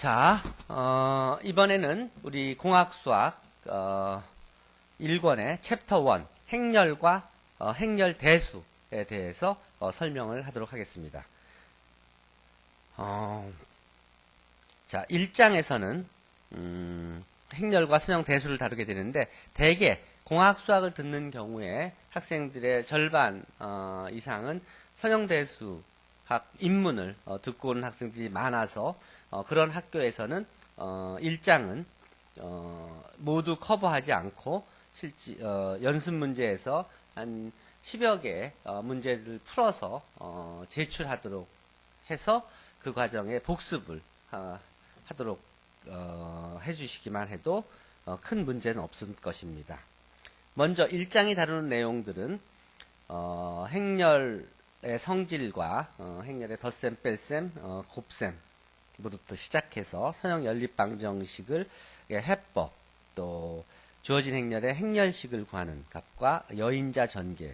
자, 이번에는 우리 공학수학 1권의 챕터 1 행렬과 행렬 대수에 대해서 설명을 하도록 하겠습니다. 자, 1장에서는 행렬과 선형 대수를 다루게 되는데 대개 공학수학을 듣는 경우에 학생들의 절반 이상은 선형 대수학 입문을 듣고 오는 학생들이 많아서 그런 학교에서는 1장은 모두 커버하지 않고 연습 문제에서 한 10여 개의 문제를 풀어서 제출하도록 해서 그 과정에 복습을 하도록 해주시기만 해도 큰 문제는 없을 것입니다. 먼저 1장이 다루는 내용들은 행렬의 성질과 행렬의 덧셈, 뺄셈, 곱셈 부터 시작해서 선형 연립방정식을 해법, 또 주어진 행렬의 행렬식을 구하는 값과 여인자 전개,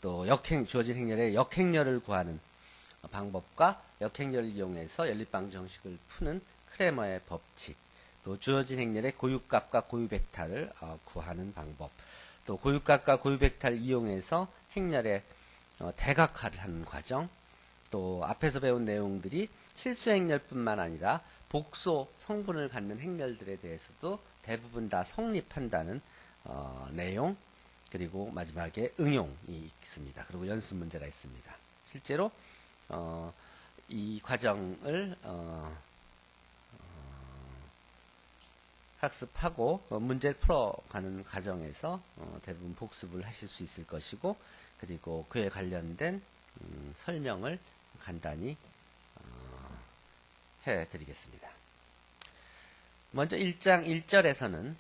또 주어진 행렬의 역행렬을 구하는 방법과 역행렬을 이용해서 연립방정식을 푸는 크레머의 법칙, 또 주어진 행렬의 고유값과 고유벡터를 구하는 방법, 또 고유값과 고유벡터를 이용해서 행렬의 대각화를 하는 과정, 또 앞에서 배운 내용들이 실수 행렬뿐만 아니라 복소 성분을 갖는 행렬들에 대해서도 대부분 다 성립한다는 내용, 그리고 마지막에 응용이 있습니다. 그리고 연습 문제가 있습니다. 실제로 이 과정을 학습하고 문제를 풀어가는 과정에서 대부분 복습을 하실 수 있을 것이고, 그리고 그에 관련된 설명을 간단히 해드리겠습니다. 먼저 1장 1절에서는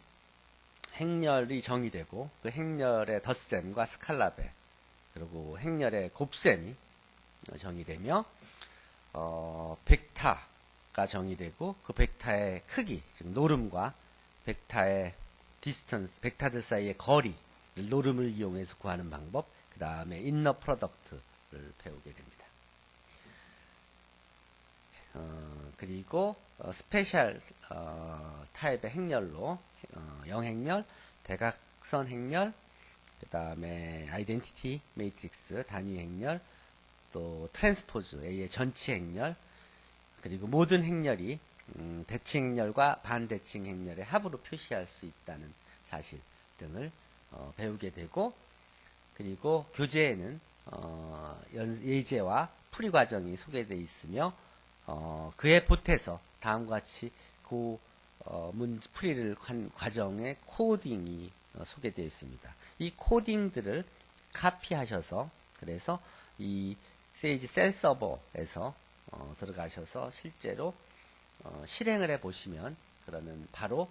행렬이 정의되고 그 행렬의 덧셈과 스칼라베, 그리고 행렬의 곱셈이 정의되며 벡터가 정의되고 그 벡터의 크기, 즉 노름과 벡터의 디스턴스, 벡터들 사이의 거리, 노름을 이용해서 구하는 방법, 그 다음에 인너 프로덕트를 배우게 됩니다. 그리고 스페셜 타입의 행렬로 영행렬, 대각선 행렬, 그 다음에 아이덴티티 매트릭스 단위 행렬, 또 트랜스포즈 A의 전치 행렬, 그리고 모든 행렬이 대칭 행렬과 반대칭 행렬의 합으로 표시할 수 있다는 사실 등을 배우게 되고, 그리고 교재에는 예제와 풀이 과정이 소개되어 있으며 그에 보태서 다음과 같이 풀이를 한 과정의 코딩이 소개되어 있습니다. 이 코딩들을 카피하셔서, 그래서 이 세이지 셀 서버에서 들어가셔서 실제로 실행을 해보시면 그러면 바로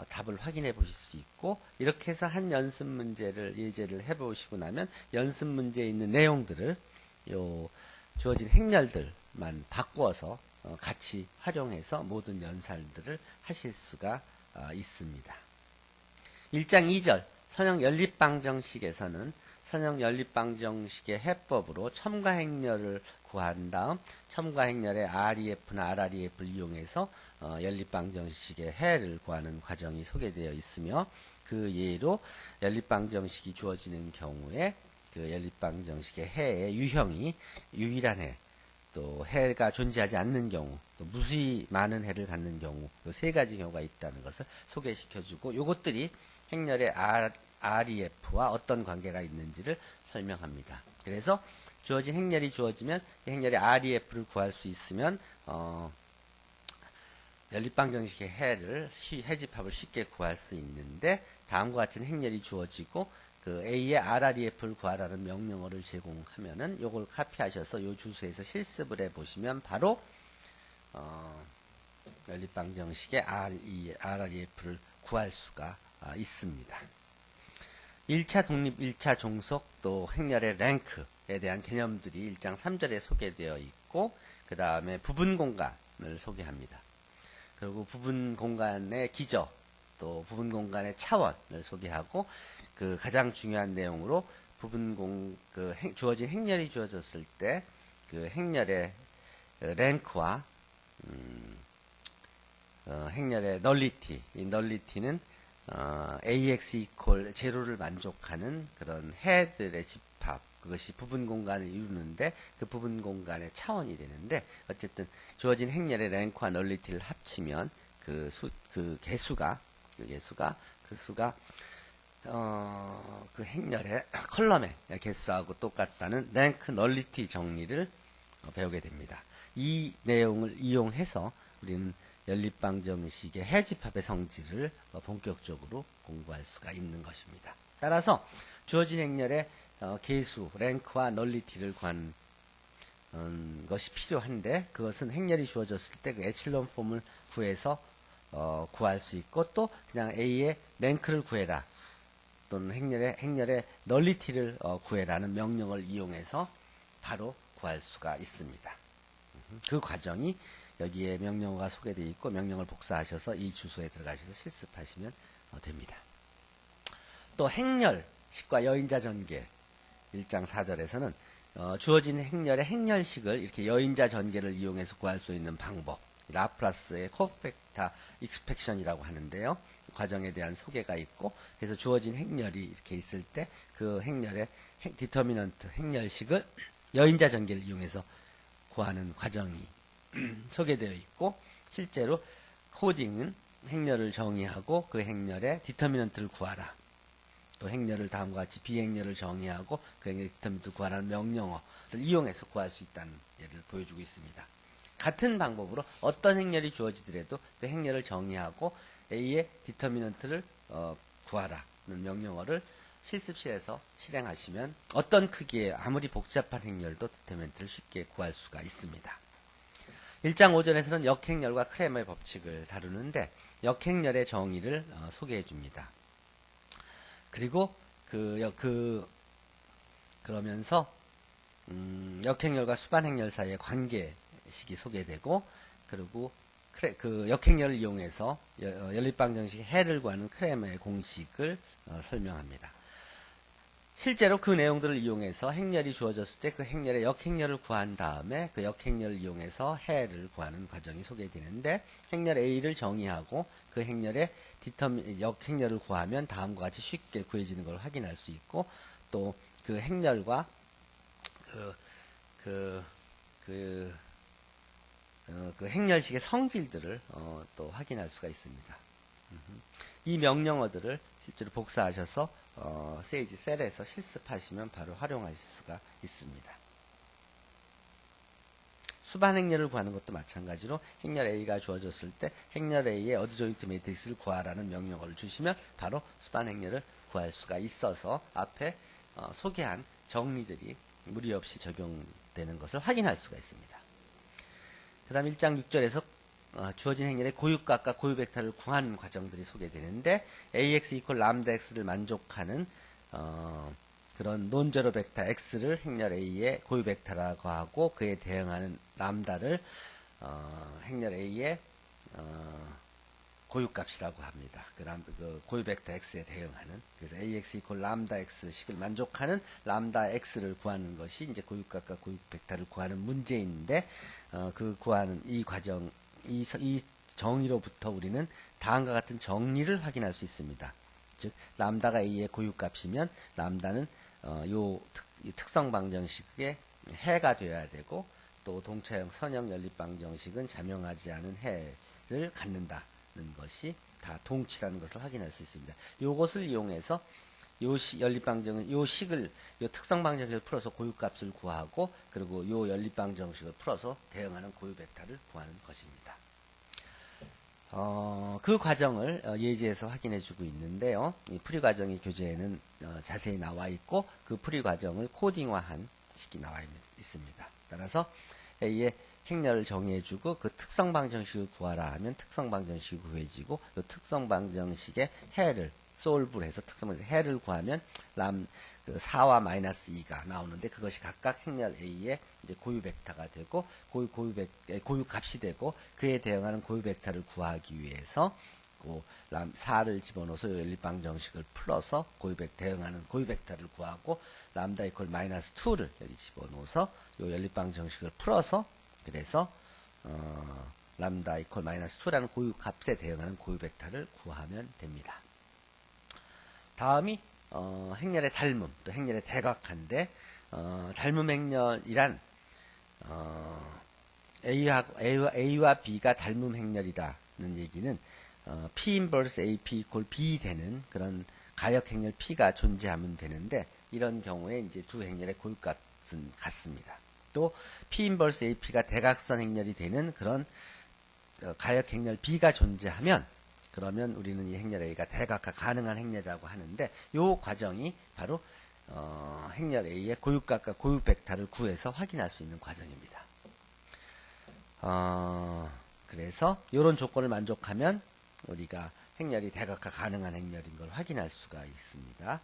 답을 확인해 보실 수 있고, 이렇게 해서 한 연습 문제를 예제를 해보시고 나면 연습 문제에 있는 내용들을 주어진 행렬들만 바꾸어서 같이 활용해서 모든 연산들을 하실 수가 있습니다. 1장 2절 선형 연립방정식에서는 선형 연립방정식의 해법으로 첨가행렬을 구한 다음 첨가행렬의 REF나 RREF를 이용해서 연립방정식의 해를 구하는 과정이 소개되어 있으며, 그 예로 연립방정식이 주어지는 경우에 그 연립방정식의 해의 유형이 유일한 해, 또 해가 존재하지 않는 경우, 또 무수히 많은 해를 갖는 경우, 이 세 가지 경우가 있다는 것을 소개시켜주고, 이것들이 행렬의 REF와 어떤 관계가 있는지를 설명합니다. 그래서 주어진 행렬이 주어지면 이 행렬의 REF를 구할 수 있으면 연립방정식의 해집합을 쉽게 구할 수 있는데, 다음과 같은 행렬이 주어지고 그 A의 RREF를 구하라는 명령어를 제공하면은 요걸 카피하셔서 요 주소에서 실습을 해보시면 바로 연립방정식의 RREF를 구할 수가 있습니다. 1차 독립, 1차 종속, 또 행렬의 랭크에 대한 개념들이 1장 3절에 소개되어 있고, 그 다음에 부분 공간을 소개합니다. 그리고 부분 공간의 기저, 또 부분 공간의 차원을 소개하고, 그 가장 중요한 내용으로 주어진 행렬이 주어졌을 때 그 행렬의 랭크와 행렬의 널리티, 이 널리티는 AX 이퀄 제로를 만족하는 그런 해들의 집합, 그것이 부분 공간을 이루는데 그 부분 공간의 차원이 되는데, 어쨌든 주어진 행렬의 랭크와 널리티를 합치면 그 개수가 그 행렬의 컬럼의 개수하고 똑같다는 랭크 널리티 정리를 배우게 됩니다. 이 내용을 이용해서 우리는 연립방정식의 해집합의 성질을 본격적으로 공부할 수가 있는 것입니다. 따라서 주어진 행렬의 개수, 랭크와 널리티를 구하는 것이 필요한데, 그것은 행렬이 주어졌을 때 그 에칠론 폼을 구해서 구할 수 있고, 또 그냥 A의 랭크를 구해라 또는 행렬의 널리티를 구해라는 명령을 이용해서 바로 구할 수가 있습니다. 그 과정이 여기에 명령어가 소개되어 있고, 명령을 복사하셔서 이 주소에 들어가셔서 실습하시면 됩니다. 또 행렬식과 여인자 전개 1장 4절에서는 주어진 행렬의 행렬식을 이렇게 여인자 전개를 이용해서 구할 수 있는 방법, 라플라스의 코펙타 익스펙션이라고 하는데요. 과정에 대한 소개가 있고, 그래서 주어진 행렬이 이렇게 있을 때 그 행렬의 디터미넌트 행렬식을 여인자 전개를 이용해서 구하는 과정이 소개되어 있고, 실제로 코딩은 행렬을 정의하고 그 행렬의 디터미넌트를 구하라, 또 행렬을 다음과 같이 비행렬을 정의하고 그 행렬의 디터미넌트를 구하라는 명령어를 이용해서 구할 수 있다는 예를 보여주고 있습니다. 같은 방법으로 어떤 행렬이 주어지더라도 그 행렬을 정의하고 A의 디터미넌트를 구하라는 명령어를 실습실에서 실행하시면 어떤 크기의 아무리 복잡한 행렬도 디터미넌트를 쉽게 구할 수가 있습니다. 1장 5절에서는 역행렬과 크레머의 법칙을 다루는데, 역행렬의 정의를 소개해 줍니다. 그리고 그러면서 역행렬과 수반행렬 사이의 관계식이 소개되고, 그리고 그 역행렬을 이용해서 연립방정식 해를 구하는 크레머의 공식을 설명합니다. 실제로 그 내용들을 이용해서 행렬이 주어졌을 때 그 행렬의 역행렬을 구한 다음에 그 역행렬을 이용해서 해를 구하는 과정이 소개되는데, 행렬 A를 정의하고 그 행렬의 역행렬을 구하면 다음과 같이 쉽게 구해지는 걸 확인할 수 있고, 또 그 행렬과 그 행렬식의 성질들을 또 확인할 수가 있습니다. 이 명령어들을 실제로 복사하셔서 세이지 셀에서 실습하시면 바로 활용하실 수가 있습니다. 수반 행렬을 구하는 것도 마찬가지로 행렬 A가 주어졌을 때 행렬 A의 어드 조인트 매트릭스를 구하라는 명령어를 주시면 바로 수반 행렬을 구할 수가 있어서 앞에 소개한 정리들이 무리 없이 적용되는 것을 확인할 수가 있습니다. 그 다음 1장 6절에서 주어진 행렬의 고유값과 고유벡터를 구하는 과정들이 소개되는데, AX 이퀄 람다 X를 만족하는 그런 논제로 벡터 X를 행렬 A의 고유벡터라고 하고, 그에 대응하는 람다를 행렬 A의 고유값이라고 합니다. 그 고유벡터 X에 대응하는, 그래서 AX 이퀄 람다 X 식을 만족하는 람다 X를 구하는 것이 이제 고유값과 고유벡터를 구하는 문제인데, 그 구하는 이 과정, 이 정의로부터 우리는 다음과 같은 정리를 확인할 수 있습니다. 즉, 람다가 A의 고유값이면 람다는 특성 방정식의 해가 되어야 되고, 또 동차형 선형 연립방정식은 잠용하지 않은 해를 갖는다는 것이 다 동치라는 것을 확인할 수 있습니다. 이것을 이용해서 연립방정은 요 특성방정식을 풀어서 고유값을 구하고, 그리고 요 연립방정식을 풀어서 대응하는 고유벡터를 구하는 것입니다. 그 과정을 예제에서 확인해 주고 있는데요. 이 풀이 과정이 교재에는 자세히 나와 있고, 그 풀이 과정을 코딩화한 식이 나와 있습니다. 따라서 A의 행렬을 정의해주고 그 특성방정식을 구하라 하면 특성방정식이 구해지고, 이 특성방정식의 해를 솔브를 해서 특성방정식 해를 구하면 4와 마이너스 2가 나오는데, 그것이 각각 행렬 A의 이제 고유벡터가 되고, 고유값이 되고, 그에 대응하는 고유벡터를 구하기 위해서 4를 집어넣어서 연립방정식을 풀어서 대응하는 고유벡터를 구하고, 람다 이퀄 마이너스 2를 여기 집어넣어서 요 연립방정식을 풀어서, 그래서 람다 이퀄 마이너스 2라는 고유값에 대응하는 고유 벡터를 구하면 됩니다. 다음이 행렬의 닮음, 또 행렬의 대각한데 닮음 행렬이란 A와 B가 닮음 행렬이라는 얘기는 P 인버스 AP 이퀄 B 되는 그런 가역 행렬 P가 존재하면 되는데, 이런 경우에 이제 두 행렬의 고유값은 같습니다. 또 P 인버스 AP가 대각선 행렬이 되는 그런 가역 행렬 B가 존재하면, 그러면 우리는 이 행렬 A가 대각화 가능한 행렬이라고 하는데, 이 과정이 바로 행렬 A의 고유값과 고유 벡터를 구해서 확인할 수 있는 과정입니다. 그래서 이런 조건을 만족하면 우리가 행렬이 대각화 가능한 행렬인 걸 확인할 수가 있습니다.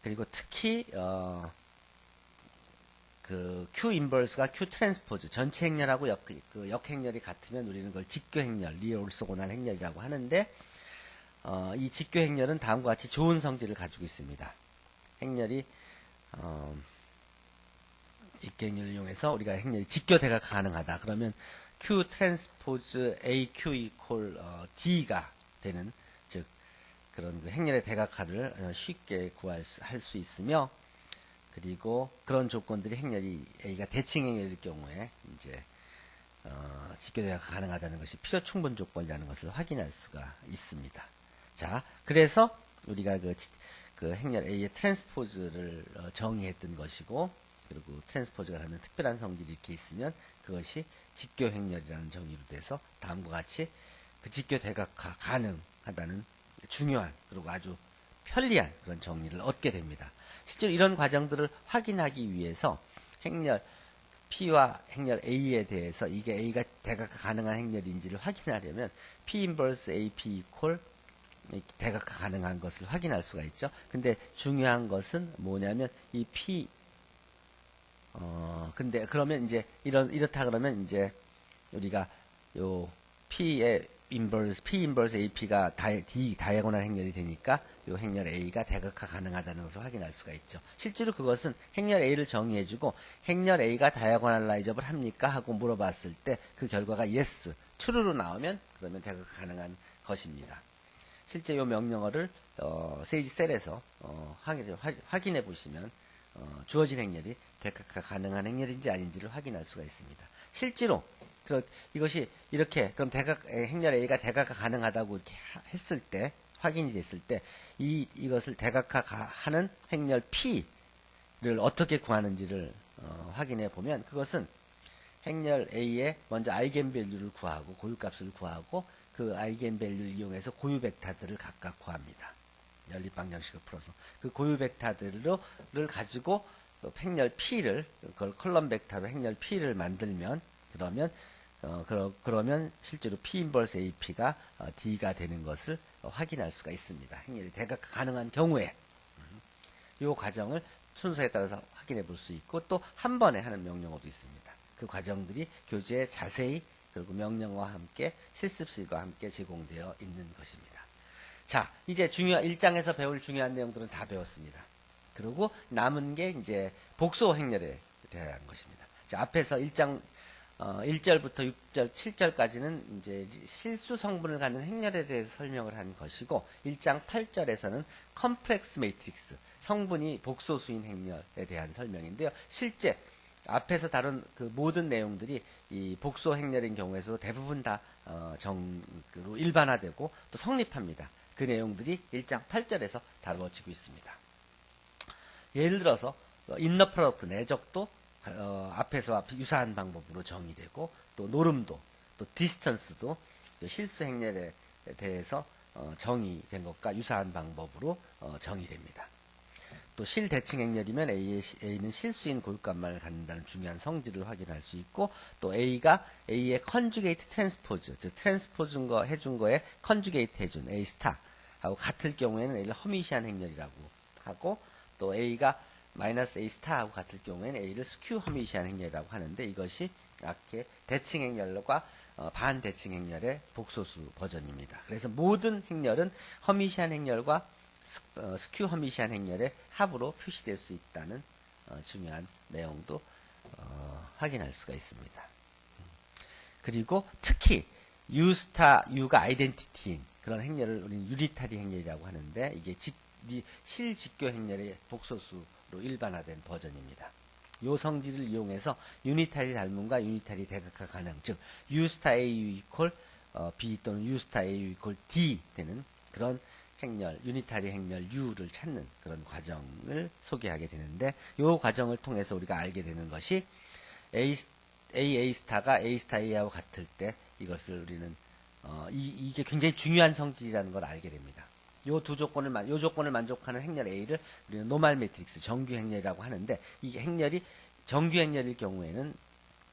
그리고 특히 그 Q 인버스가 Q 트랜스포즈, 전체 행렬하고 역행렬이 같으면 우리는 그걸 직교 행렬, 리얼 올소고난 행렬이라고 하는데, 이 직교 행렬은 다음과 같이 좋은 성질을 가지고 있습니다. 행렬이 직교 행렬을 이용해서 우리가 행렬이 직교 대각화 가능하다. 그러면 Q 트랜스포즈 AQ 이퀄 D가 되는, 즉 그런 그 행렬의 대각화를 쉽게 할 수 있으며, 그리고 그런 조건들이 행렬이 A가 대칭 행렬일 경우에 이제 직교 대각화 가능하다는 것이 필요 충분 조건이라는 것을 확인할 수가 있습니다. 자, 그래서 우리가 그 행렬 A의 트랜스포즈를 정의했던 것이고, 그리고 트랜스포즈가 갖는 특별한 성질이 이렇게 있으면 그것이 직교 행렬이라는 정의로 돼서 다음과 같이 그 직교 대각화 가능하다는 중요한, 그리고 아주 편리한 그런 정의를 얻게 됩니다. 실제로 이런 과정들을 확인하기 위해서 행렬 P와 행렬 A에 대해서 이게 A가 대각화 가능한 행렬인지를 확인하려면 P 인버스 AP 이퀄 대각화 가능한 것을 확인할 수가 있죠. 근데 중요한 것은 뭐냐면 이 P 근데 그러면 이제 이렇다 그러면 이제 우리가 요 P의 P 인버스 AP가 다이아고널 행렬이 되니까 요 행렬 A가 대각화 가능하다는 것을 확인할 수가 있죠. 실제로 그것은 행렬 A를 정의해주고 행렬 A가 다이아고널라이저블 합니까? 하고 물어봤을 때 그 결과가 yes, true로 나오면 그러면 대각화 가능한 것입니다. 실제 요 명령어를 세이지 셀에서 확인해 보시면 주어진 행렬이 대각화 가능한 행렬인지 아닌지를 확인할 수가 있습니다. 실제로 이것이 이렇게 그럼 행렬 A가 대각화 가능하다고 이렇게 했을 때, 확인이 됐을 때 이것을 대각화하는 행렬 P를 어떻게 구하는지를 확인해 보면, 그것은 행렬 A의 먼저 아이겐밸류를 구하고 고유값을 구하고 그 아이겐밸류를 이용해서 고유 벡터들을 각각 구합니다. 연립방정식을 풀어서 그 고유 벡터들을 가지고 행렬 P를, 그걸 컬럼 벡터로 행렬 P를 만들면, 그러면 실제로 P 인버스 AP가 D가 되는 것을 확인할 수가 있습니다. 행렬이 대각화 가능한 경우에 이 과정을 순서에 따라서 확인해 볼 수 있고, 또 한 번에 하는 명령어도 있습니다. 그 과정들이 교재에 자세히, 그리고 명령어와 함께 실습실과 함께 제공되어 있는 것입니다. 자, 이제 1장에서 배울 중요한 내용들은 다 배웠습니다. 그리고 남은 게 이제 복소 행렬에 대한 것입니다. 자, 앞에서 1장 1절부터 6절, 7절까지는 이제 실수 성분을 갖는 행렬에 대해서 설명을 한 것이고, 1장 8절에서는 컴플렉스 매트릭스, 성분이 복소수인 행렬에 대한 설명인데요. 실제 앞에서 다룬 그 모든 내용들이 이 복소 행렬인 경우에도 대부분 다 정으로 일반화되고 또 성립합니다. 그 내용들이 1장 8절에서 다루어지고 있습니다. 예를 들어서 인너 프로덕트 내적도 앞에서와 유사한 방법으로 정의되고, 또 노름도, 또 디스턴스도 실수 행렬에 대해서 정의된 것과 유사한 방법으로 정의됩니다. 또 실대칭 행렬이면 A는 실수인 고유값만을 갖는다는 중요한 성질을 확인할 수 있고, 또 A가 A의 컨주게이트 트랜스포즈, 즉 트랜스포즈 해준 거에 컨주게이트 해준 A 스타 하고 같을 경우에는 A를 허미시한 행렬이라고 하고, 또 A가 마이너스 A 스타하고 같을 경우에는 A를 스큐 허미시한 행렬이라고 하는데, 이것이 앞에 대칭 행렬과 반대칭 행렬의 복소수 버전입니다. 그래서 모든 행렬은 허미시한 행렬과 스큐 허미시한 행렬의 합으로 표시될 수 있다는 중요한 내용도 확인할 수가 있습니다. 그리고 특히 U스타, U가 아이덴티티인 그런 행렬을 우리는 유니타리 행렬이라고 하는데 이게 실직교 행렬의 복소수로 일반화된 버전입니다. 요 성질을 이용해서 유니타리 닮음과 유니타리 대각화 가능, 즉 U스타 AU 이퀄 B 또는 U스타 AU 이퀄 D 되는 그런 행렬, 유니타리 행렬 U를 찾는 그런 과정을 소개하게 되는데 요 과정을 통해서 우리가 알게 되는 것이 A 스타가 A 스타 A하고 같을 때 이것을 우리는 이게 굉장히 중요한 성질이라는 걸 알게 됩니다. 요 조건을 만족하는 행렬 A를 우리는 노말 매트릭스 정규 행렬이라고 하는데 이 행렬이 정규 행렬일 경우에는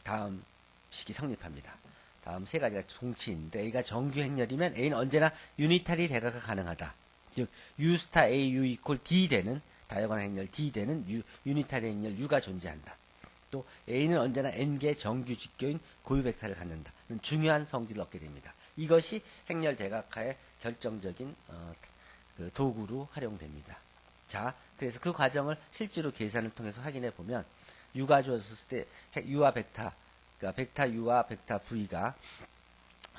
다음 식이 성립합니다. 다음 세 가지가 동치인데 A가 정규 행렬이면 A는 언제나 유니타리 대각화 가능하다. 즉 U스타 AU 이퀄 D 되는 다이어고널 행렬 D 되는 유니타리 행렬 U가 존재한다. 또 A는 언제나 N개 정규 직교인 고유 벡터를 갖는다. 중요한 성질을 얻게 됩니다. 이것이 행렬 대각화의 결정적인 그 도구로 활용됩니다. 자, 그래서 그 과정을 실제로 계산을 통해서 확인해 보면 U가 주어졌을 때 U와 벡터, 그러니까 벡터 U와 벡터 V가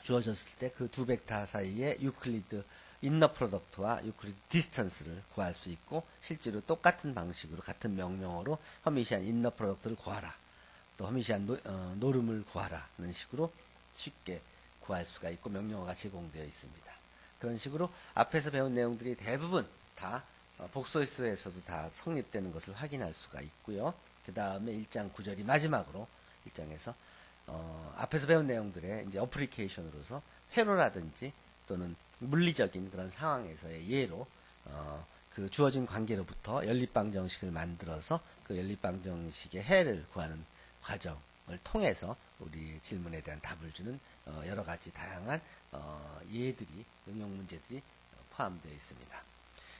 주어졌을 때 그 두 벡터 사이에 유클리드 인너 프로덕트와 유클리드 디스턴스를 구할 수 있고 실제로 똑같은 방식으로 같은 명령어로 허미시안 인너 프로덕트를 구하라. 또 허미시안 노름을 구하라는 식으로 쉽게 구할 수가 있고 명령어가 제공되어 있습니다. 그런 식으로 앞에서 배운 내용들이 대부분 다 복소수에서도 다 성립되는 것을 확인할 수가 있고요. 그 다음에 1장 9절이 마지막으로 1장에서 앞에서 배운 내용들의 이제 어플리케이션으로서 회로라든지 또는 물리적인 그런 상황에서의 예로 그 주어진 관계로부터 연립방정식을 만들어서 그 연립방정식의 해를 구하는 과정을 통해서 우리 질문에 대한 답을 주는 여러 가지 다양한 예들이 응용 문제들이 포함되어 있습니다.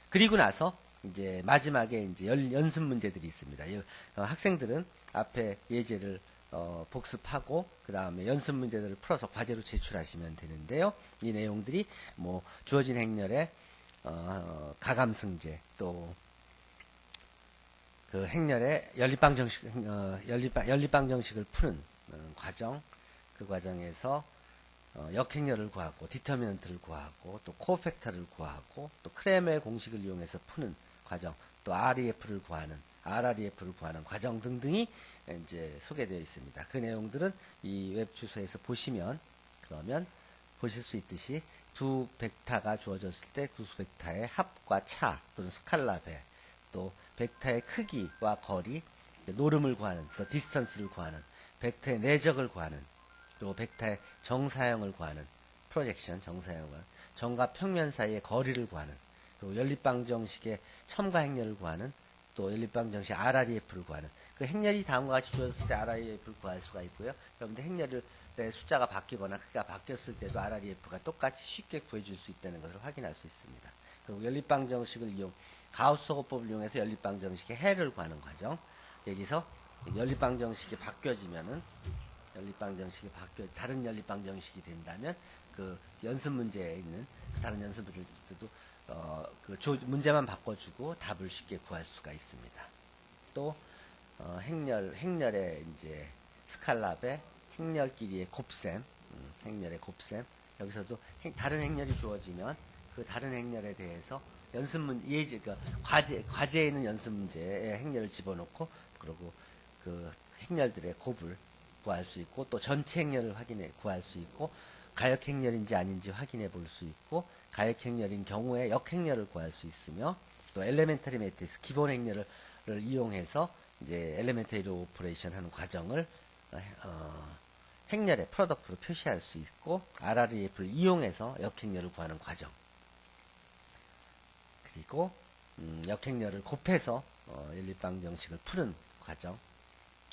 그리고 나서 이제 마지막에 이제 연습 문제들이 있습니다. 학생들은 앞에 예제를 복습하고 그 다음에 연습 문제들을 풀어서 과제로 제출하시면 되는데요. 이 내용들이 뭐 주어진 행렬의 가감승제 또 그 행렬의 연립방정식을 푸는 과정, 그 과정에서 역행렬을 구하고 디터미넌트를 구하고 또 코팩터를 구하고 또 크레멜 공식을 이용해서 푸는 과정, 또 REF를 구하는 과정 등등이 이제 소개되어 있습니다. 그 내용들은 이 웹 주소에서 보시면 그러면 보실 수 있듯이 두 벡터가 주어졌을 때 두 벡터의 합과 차 또는 스칼라 배, 또 벡터의 크기와 거리, 노름을 구하는, 또 디스턴스를 구하는, 벡터의 내적을 구하는, 또 벡터의 정사형을 구하는, 프로젝션 정사형을, 점과 평면 사이의 거리를 구하는, 그리고 연립방정식의 첨가 행렬을 구하는, 또 연립방정식 RREF를 구하는, 그 행렬이 다음과 같이 주어졌을 때 RREF를 구할 수가 있고요. 여러분들 행렬의 숫자가 바뀌거나 크기가 바뀌었을 때도 RREF가 똑같이 쉽게 구해줄 수 있다는 것을 확인할 수 있습니다. 그리고 연립방정식을 가우스 호흡법을 이용해서 연립방정식의 해를 구하는 과정. 여기서 연립방정식이 바뀌어지면은 다른 연립방정식이 된다면 그 연습 문제에 있는 다른 연습 문제들도 문제만 바꿔주고 답을 쉽게 구할 수가 있습니다. 또 행렬의 이제 스칼라배, 행렬끼리의 곱셈, 여기서도 다른 행렬이 주어지면 그 다른 행렬에 대해서 과제에 있는 연습 문제에 행렬을 집어넣고 그리고 그 행렬들의 곱을 구할 수 있고 또 전체 행렬을 구할 수 있고 가역 행렬인지 아닌지 확인해 볼 수 있고 가역 행렬인 경우에 역 행렬을 구할 수 있으며 또 엘레멘터리 매트리스 기본 행렬을 이용해서 이제 엘레멘터리 오퍼레이션 하는 과정을 행렬의 프로덕트로 표시할 수 있고 RREF를 이용해서 역 행렬을 구하는 과정. 그리고 역행렬을 곱해서 연립방정식을 푸는 과정.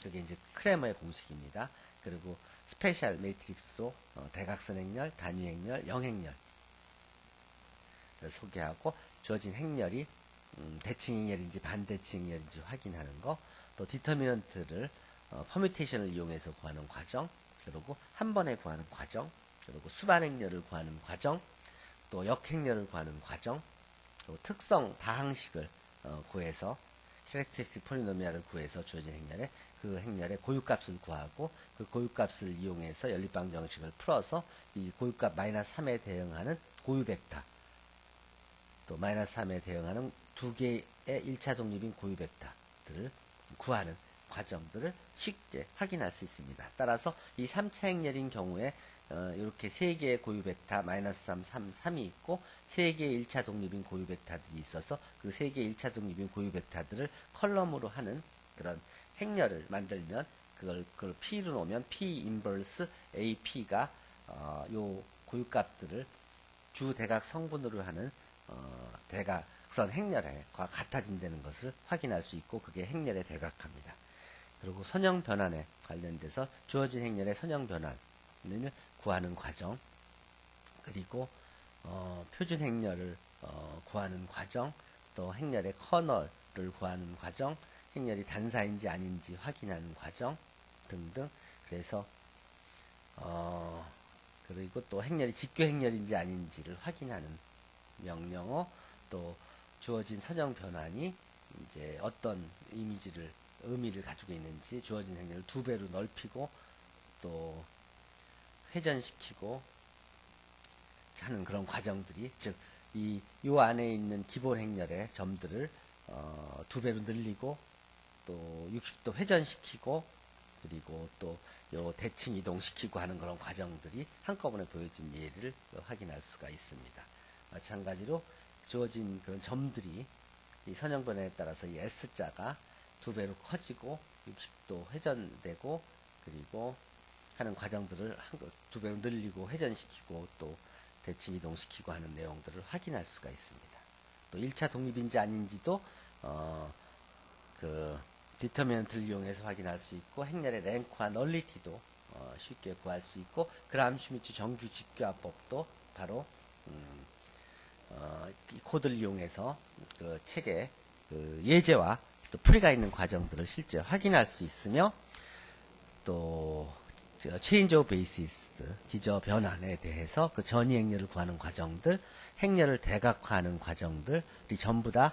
그게 이제 크레머의 공식입니다. 그리고 스페셜 매트릭스로 대각선 행렬, 단위 행렬, 영행렬을 소개하고 주어진 행렬이 대칭 행렬인지 반대칭 행렬인지 확인하는 거. 또 디터미넌트를 퍼뮤테이션을 이용해서 구하는 과정. 그리고 한 번에 구하는 과정. 그리고 수반 행렬을 구하는 과정. 또 역행렬을 구하는 과정. 특성 다항식을 구해서 캐렉터리스틱 폴리노미알을 구해서 주어진 행렬의 그 행렬의 고유값을 구하고 그 고유값을 이용해서 연립방 정식을 풀어서 이 고유값 마이너스 3에 대응하는 고유 벡터 또 마이너스 3에 대응하는 두 개의 1차 독립인 고유 벡터들을 구하는 과정들을 쉽게 확인할 수 있습니다. 따라서 이 3차 행렬인 경우에 이렇게 3개의 고유 벡터 마이너스 3, 3, 3이 있고 3개의 1차 독립인 고유 벡터들이 있어서 그 3개의 1차 독립인 고유 벡터들을 컬럼으로 하는 그런 행렬을 만들면 그걸 P로 놓으면 P 인버스 AP가 요 고유값들을 주 대각 성분으로 하는 대각선 행렬과 같아진다는 것을 확인할 수 있고 그게 행렬의 대각합니다. 그리고 선형 변환에 관련돼서 주어진 행렬의 선형 변환을 구하는 과정 그리고 표준 행렬을 구하는 과정 또 행렬의 커널을 구하는 과정 행렬이 단사인지 아닌지 확인하는 과정 등등 그래서 그리고 또 행렬이 직교 행렬인지 아닌지를 확인하는 명령어 또 주어진 선형 변환이 이제 어떤 의미를 가지고 있는지 주어진 행렬을 2배로 넓히고 또 회전시키고 하는 그런 과정들이 즉 요 안에 있는 기본 행렬의 점들을 2배로 늘리고 또 60도 회전시키고 그리고 또 요 대칭 이동시키고 하는 그런 과정들이 한꺼번에 보여진 예를 확인할 수가 있습니다. 마찬가지로 주어진 그런 점들이 이 선형 변화에 따라서 이 S자가 2배로 커지고 60도 회전되고 그리고 하는 과정들을 2배로 늘리고 회전시키고 또 대칭 이동시키고 하는 내용들을 확인할 수가 있습니다. 또 1차 독립인지 아닌지도 디터미넌트를 이용해서 확인할 수 있고 행렬의 랭크와 널리티도 쉽게 구할 수 있고 그람슈미츠 정규 직교합법도 바로 이 코드를 이용해서 그 책에 그 예제와 또 풀이가 있는 과정들을 실제 확인할 수 있으며 또 체인지 오브 베이시스 기저 변환에 대해서 그 전이 행렬을 구하는 과정들 행렬을 대각화하는 과정들이 전부 다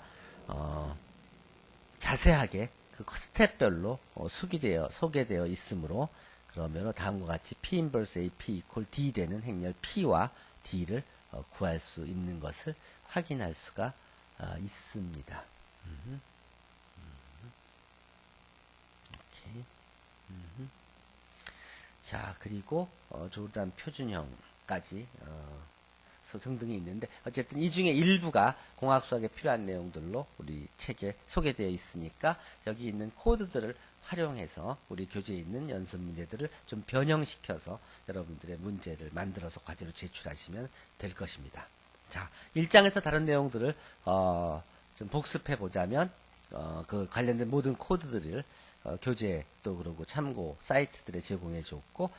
자세하게 그 스텝별로 소개되어 있으므로 그러면 다음과 같이 P 인버스 AP 이퀄 D 되는 행렬 P와 D를 구할 수 있는 것을 확인할 수가 있습니다. 이렇게. 자, 그리고 조단 표준형까지 등등이 있는데 어쨌든 이 중에 일부가 공학수학에 필요한 내용들로 우리 책에 소개되어 있으니까 여기 있는 코드들을 활용해서 우리 교재에 있는 연습 문제들을 좀 변형시켜서 여러분들의 문제를 만들어서 과제로 제출하시면 될 것입니다. 자, 1장에서 다른 내용들을 좀 복습해 보자면 그 관련된 모든 코드들을 교재 또 그러고 참고 사이트들에 제공해 줬고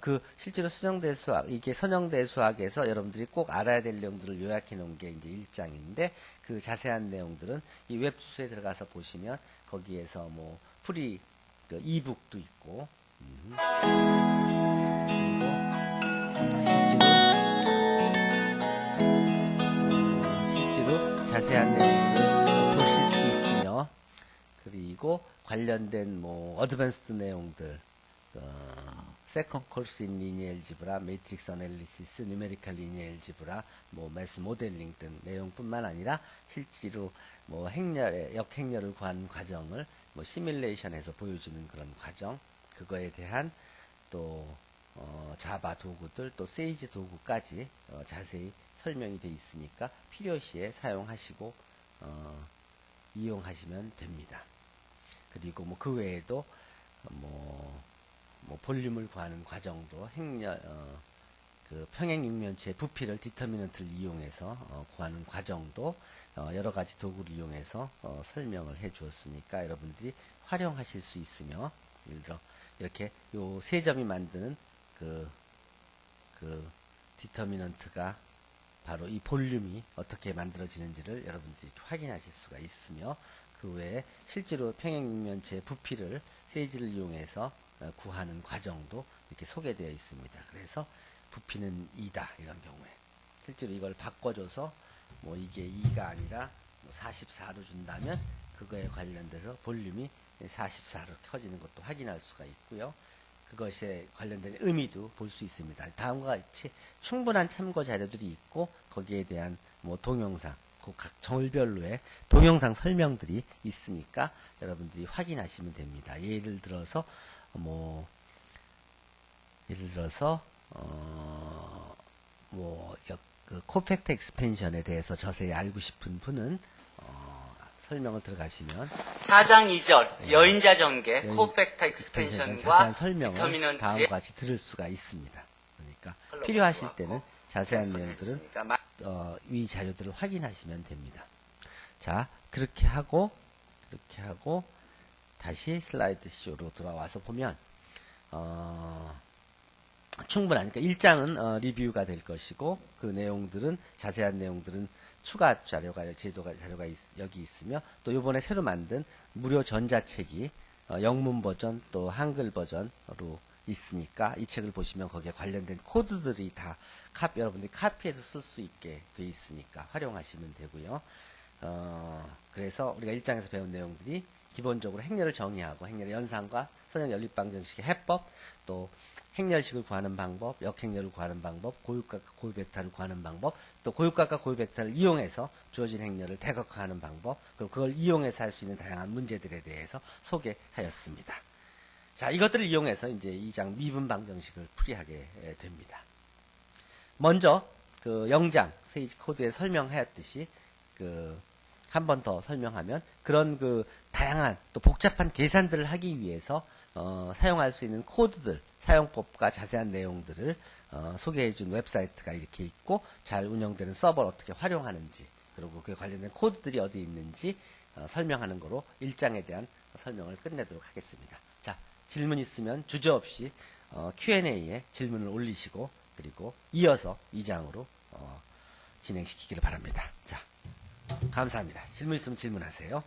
그 실제로 수정대 수학 이게 선형대 수학에서 여러분들이 꼭 알아야 될 내용들을 요약해 놓은 게 이제 1장인데 그 자세한 내용들은 이 웹수에 들어가서 보시면 거기에서 뭐 프리 그 이북도 있고 실제로 자세한 내용들을 보실 수 있으며 그리고 관련된 뭐 어드밴스드 내용들 세컨드 코스 인 리니어 엘지브라, 매트릭스 어널리시스, 뉴메리컬 리니어 엘지브라, 뭐 매스 모델링 등 내용뿐만 아니라 실제로 뭐 역행렬을 구하는 과정을 뭐 시뮬레이션에서 보여주는 그런 과정, 그거에 대한 또 자바 도구들, 또 세이지 도구까지 자세히 설명이 되어 있으니까 필요시에 사용하시고 이용하시면 됩니다. 그리고 뭐 그 외에도 뭐 볼륨을 구하는 과정도 그 평행 육면체의 부피를 디터미넌트를 이용해서 구하는 과정도 여러 가지 도구를 이용해서 설명을 해 주었으니까 여러분들이 활용하실 수 있으며 예를 들어 이렇게 요 세 점이 만드는 그 디터미넌트가 바로 이 볼륨이 어떻게 만들어지는지를 여러분들이 확인하실 수가 있으며 그 외에 실제로 평행육면체의 부피를 세이지를 이용해서 구하는 과정도 이렇게 소개되어 있습니다. 그래서 부피는 2다 이런 경우에 실제로 이걸 바꿔줘서 뭐 이게 2가 아니라 44로 준다면 그거에 관련돼서 볼륨이 44로 켜지는 것도 확인할 수가 있고요. 그것에 관련된 의미도 볼 수 있습니다. 다음과 같이 충분한 참고 자료들이 있고 거기에 대한 뭐 동영상, 각 절별로의 동영상 설명들이 있으니까 여러분들이 확인하시면 됩니다. 예를 들어서 그 코팩터 익스펜션에 대해서 자세히 알고 싶은 분은 설명을 들어가시면 4장 2절 여인자 전개 코팩터 자세한 익스펜션과 설명을 비타민은 다음과 같이 들을 수가 있습니다. 그러니까 필요하실 때는 자세한 내용들은 위 자료들을 확인하시면 됩니다. 자, 그렇게 하고 다시 슬라이드 쇼로 돌아와서 보면 충분하니까 1장은 리뷰가 될 것이고 그 내용들은 자세한 내용들은 추가 자료가 여기 있으며 또 이번에 새로 만든 무료 전자책이 영문 버전 또 한글 버전으로 있으니까 이 책을 보시면 거기에 관련된 코드들이 다 여러분들이 카피해서 쓸 수 있게 돼 있으니까 활용하시면 되고요. 그래서 우리가 1장에서 배운 내용들이 기본적으로 행렬을 정의하고 행렬의 연산과 선형 연립방정식의 해법, 또 행렬식을 구하는 방법, 역행렬을 구하는 방법, 고유값과 고유벡터를 구하는 방법, 또 고유값과 고유벡터를 이용해서 주어진 행렬을 대각화하는 방법, 그리고 그걸 이용해서 할 수 있는 다양한 문제들에 대해서 소개하였습니다. 자, 이것들을 이용해서 이제 2장 미분 방정식을 풀이하게 됩니다. 먼저 그 0장 세이지 코드에 설명하였듯이 한 번 더 설명하면 그런 다양한 또 복잡한 계산들을 하기 위해서 사용할 수 있는 코드들, 사용법과 자세한 내용들을 소개해준 웹사이트가 이렇게 있고 잘 운영되는 서버를 어떻게 활용하는지 그리고 그에 관련된 코드들이 어디 있는지 설명하는 거로 1장에 대한 설명을 끝내도록 하겠습니다. 자, 질문 있으면 주저없이 Q&A에 질문을 올리시고 그리고 이어서 2장으로 진행시키기를 바랍니다. 자, 감사합니다. 질문 있으면 질문하세요.